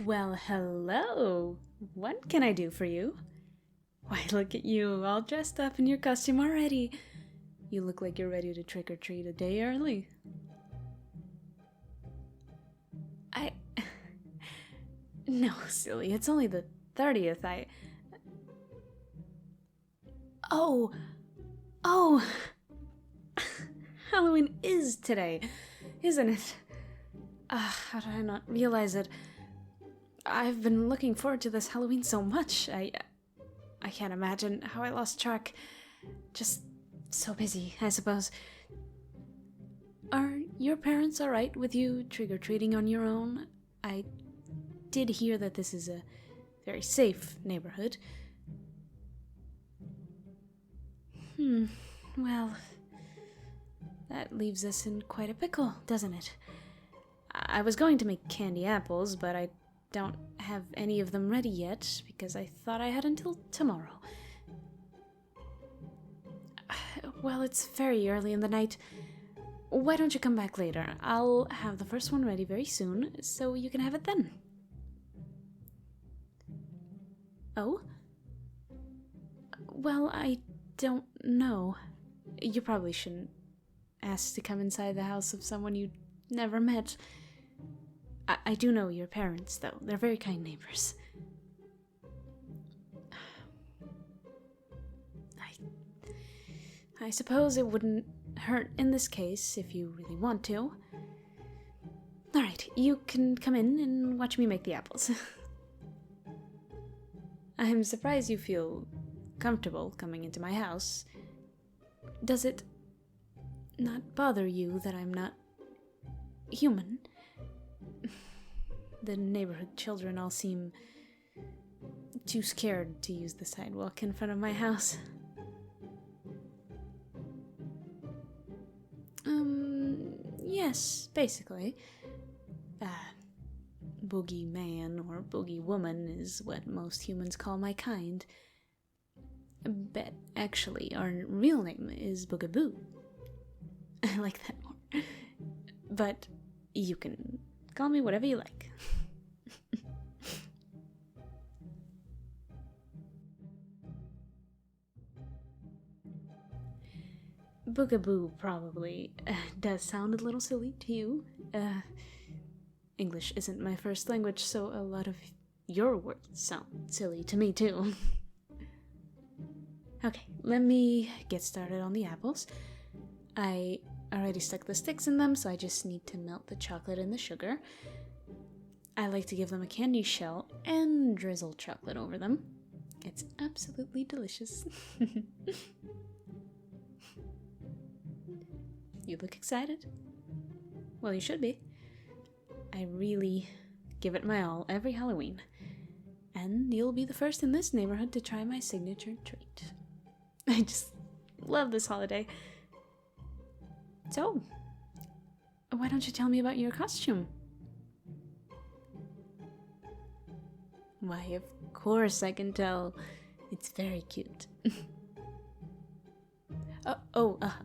Well, hello. What can I do for you? Why, look at you, all dressed up in your costume already. You look like you're ready to trick or treat a day early. I. No, silly, it's only the 30th. Oh! Oh! Halloween is today, isn't it? How did I not realize it? I've been looking forward to this Halloween so much. I can't imagine how I lost track. Just so busy, I suppose. Are your parents alright with you trick-or-treating on your own? I did hear that this is a very safe neighborhood. Well, that leaves us in quite a pickle, doesn't it? I was going to make candy apples, but I don't have any of them ready yet because I thought I had until tomorrow. Well, it's very early in the night. Why don't you come back later? I'll have the first one ready very soon, so you can have it then. Oh? Well, I don't know. You probably shouldn't ask to come inside the house of someone you never met. I do know your parents, though. They're very kind neighbors. I suppose it wouldn't hurt in this case if you really want to. Alright, you can come in and watch me make the apples. I'm surprised you feel comfortable coming into my house. Does it not bother you that I'm not human? The neighborhood children all seem too scared to use the sidewalk in front of my house. Yes, basically. Boogeyman or boogeywoman is what most humans call my kind. But actually, our real name is Boogaboo. I like that more. But you can call me whatever you like. Boogaboo probably does sound a little silly to you. English isn't my first language, so a lot of your words sound silly to me too. Okay, let me get started on the apples. I already stuck the sticks in them, so I just need to melt the chocolate and the sugar. I like to give them a candy shell and drizzle chocolate over them. It's absolutely delicious. You look excited? Well, you should be. I really give it my all every Halloween. And you'll be the first in this neighborhood to try my signature treat. I just love this holiday. So, why don't you tell me about your costume? Why, of course I can tell. It's very cute.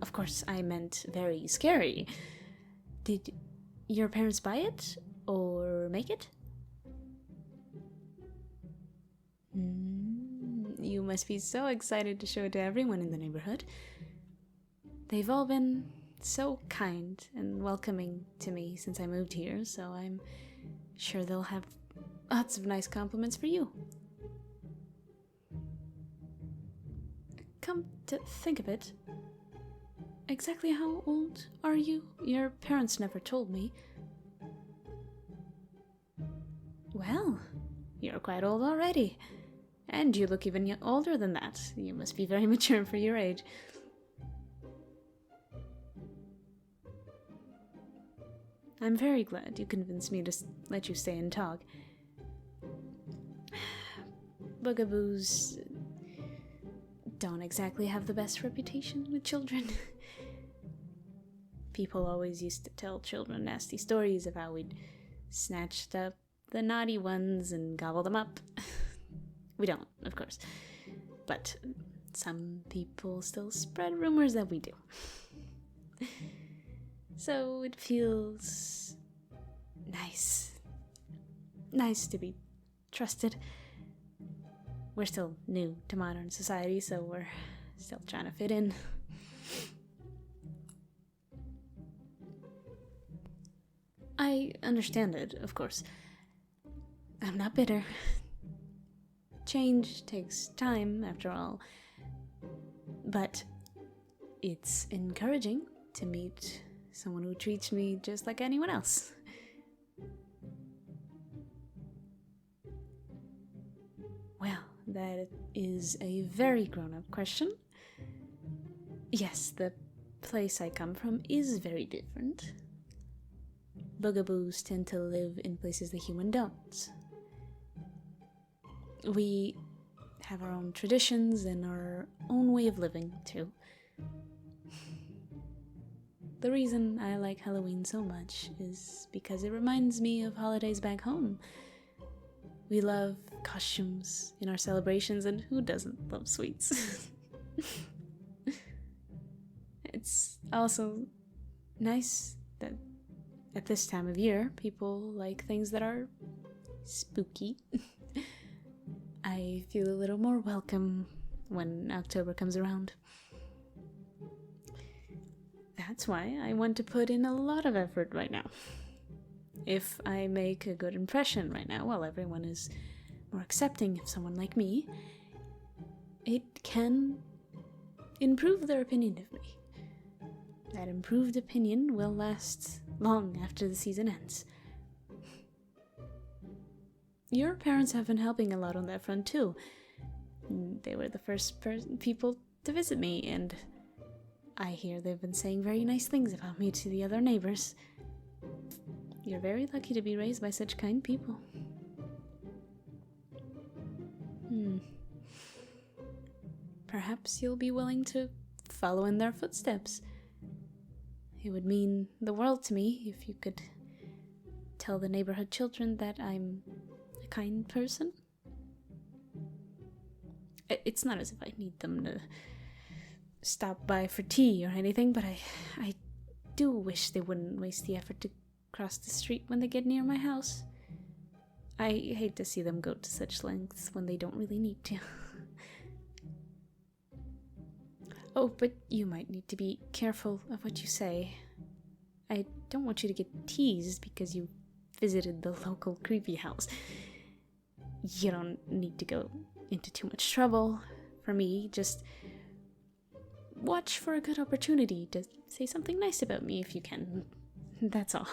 Of course, I meant very scary. Did your parents buy it or make it? You must be so excited to show it to everyone in the neighborhood. They've all been so kind and welcoming to me since I moved here, so I'm sure they'll have lots of nice compliments for you. Come to think of it, exactly how old are you? Your parents never told me. Well, you're quite old already. And you look even older than that. You must be very mature for your age. I'm very glad you convinced me to let you stay and talk. Bugaboos don't exactly have the best reputation with children. People always used to tell children nasty stories of how we'd snatched up the naughty ones and gobble them up. We don't, of course. But some people still spread rumors that we do. So it feels nice nice to be trusted. We're still new to modern society, so we're still trying to fit in. I understand it, of course. I'm not bitter. Change takes time, after all. But it's encouraging to meet someone who treats me just like anyone else. Well, that is a very grown-up question. Yes, the place I come from is very different. Bugaboos tend to live in places the human don't. We have our own traditions and our own way of living, too. The reason I like Halloween so much is because it reminds me of holidays back home. We love costumes in our celebrations, and who doesn't love sweets? It's also nice that at this time of year, people like things that are spooky. I feel a little more welcome when October comes around. That's why I want to put in a lot of effort right now. If I make a good impression right now, while everyone is more accepting of someone like me, it can improve their opinion of me. That improved opinion will last long after the season ends. Your parents have been helping a lot on that front too. They were the first people to visit me, and I hear they've been saying very nice things about me to the other neighbors. You're very lucky to be raised by such kind people. Perhaps you'll be willing to follow in their footsteps. It would mean the world to me if you could tell the neighborhood children that I'm a kind person. It's not as if I need them to stop by for tea or anything, but I do wish they wouldn't waste the effort to cross the street when they get near my house. I hate to see them go to such lengths when they don't really need to. Oh, but you might need to be careful of what you say. I don't want you to get teased because you visited the local creepy house. You don't need to go into too much trouble. For me, just watch for a good opportunity to say something nice about me if you can. That's all.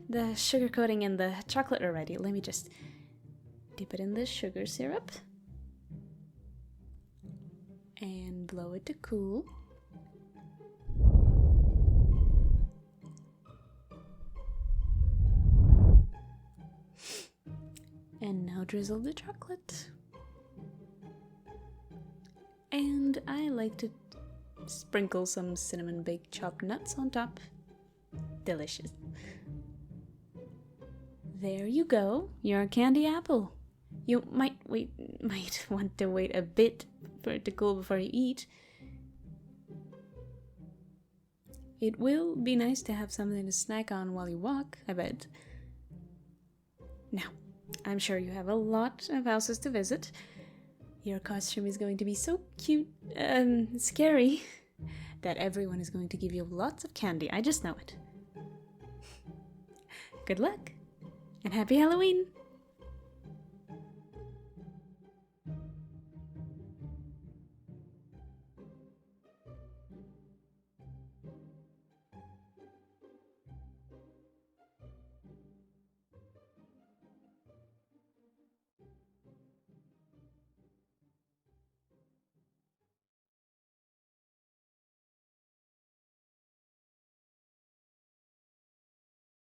The sugar coating and the chocolate are ready. Let me just dip it in the sugar syrup. And blow it to cool. And now drizzle the chocolate. And I like to sprinkle some cinnamon baked chopped nuts on top. Delicious. There you go, your candy apple. You might want to wait a bit for it to cool before you eat. It will be nice to have something to snack on while you walk, I bet. Now, I'm sure you have a lot of houses to visit. Your costume is going to be so cute and scary that everyone is going to give you lots of candy. I just know it. Good luck, and happy Halloween!